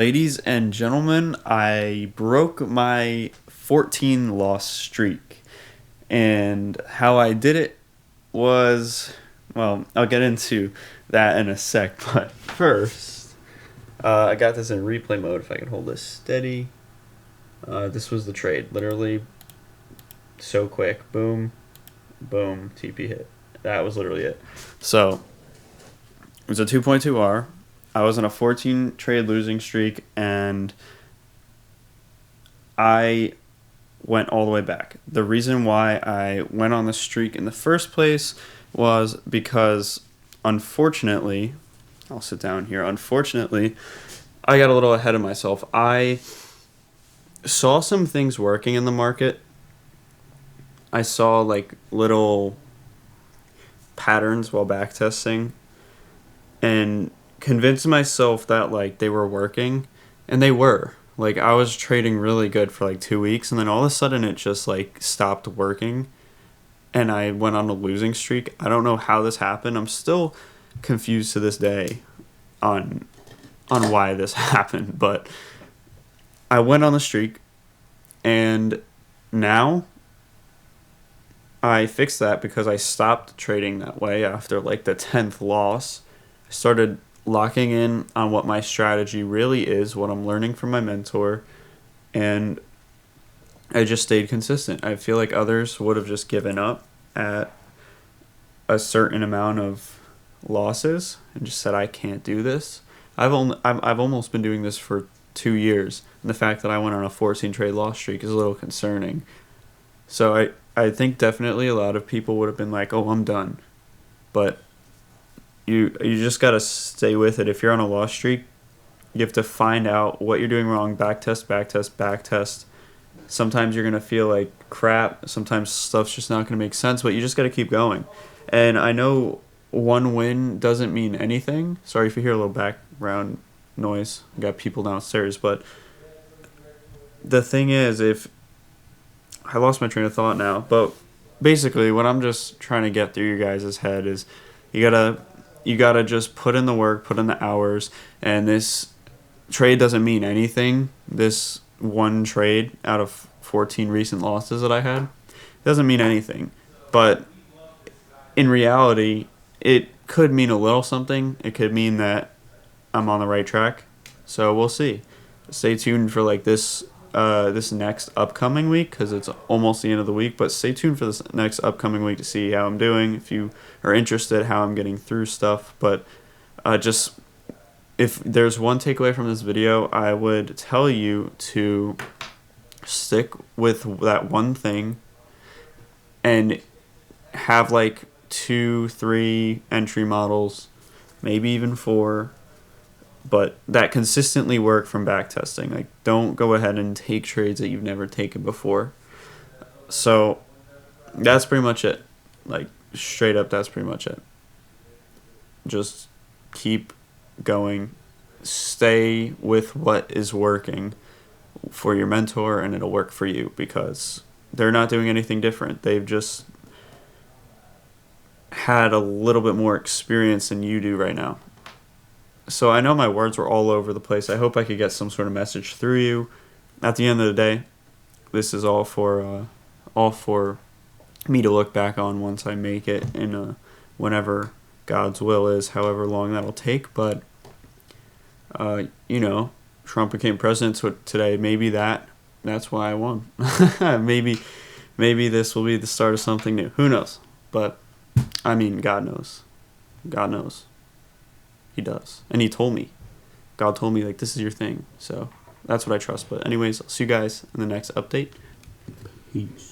Ladies and gentlemen, I broke my 14 loss streak. And how I did it was, well, I'll get into that in a sec. But first, I got this in replay mode if I can hold this steady. This was the trade. Literally so quick. Boom, boom, TP hit. That was literally it. So, it was a 2.2R. I was on a 14 trade losing streak, and I went all the way back. The reason why I went on the streak in the first place was because, unfortunately, I'll sit down here. Unfortunately, I got a little ahead of myself. I saw some things working in the market. I saw like little patterns while backtesting and convinced myself that like they were working, and they were. Like I was trading really good for like 2 weeks, and then all of a sudden it just like stopped working, and I went on a losing streak. I don't know how this happened. I'm still confused to this day on why this happened, but I went on the streak, and now I fixed that because I stopped trading that way after like the 10th loss. I started locking in on what my strategy really is, what I'm learning from my mentor, and I just stayed consistent. I feel like others would have just given up at a certain amount of losses and just said, I can't do this. I've almost been doing this for 2 years, and the fact that I went on a 14 trade loss streak is a little concerning. So I think definitely a lot of people would have been like, oh, I'm done. But you just got to stay with it. If you're on a loss streak, you have to find out what you're doing wrong, backtest, backtest, backtest. Sometimes you're going to feel like crap. Sometimes stuff's just not going to make sense, but you just got to keep going. And I know one win doesn't mean anything. Sorry if you hear a little background noise. I got people downstairs, but the thing is, if I lost my train of thought now, but basically what I'm just trying to get through your guys' head is you gotta just put in the work, put in the hours, and this trade doesn't mean anything. This one trade out of 14 recent losses that I had doesn't mean anything. But in reality, it could mean a little something. It could mean that I'm on the right track. So we'll see. Stay tuned for like this next upcoming week because it's almost the end of the week. But stay tuned for this next upcoming week to see how I'm doing. If you are interested, how I'm getting through stuff. But just if there's one takeaway from this video, I would tell you to stick with that one thing and have like 2, 3 entry models, maybe even 4, but that consistently work from backtesting. Like, don't go ahead and take trades that you've never taken before. So that's pretty much it. Like, straight up, that's pretty much it. Just keep going. Stay with what is working for your mentor, and it'll work for you because they're not doing anything different. They've just had a little bit more experience than you do right now. So I know my words were all over the place. I hope I could get some sort of message through you. At the end of the day, this is all for me to look back on once I make it in whenever God's will is, however long that'll take. But Trump became president today. Maybe that's why I won. maybe this will be the start of something new. Who knows? But I mean, God knows. God knows. He does. And he told me. God told me, like, this is your thing. So that's what I trust. But anyways, I'll see you guys in the next update. Peace.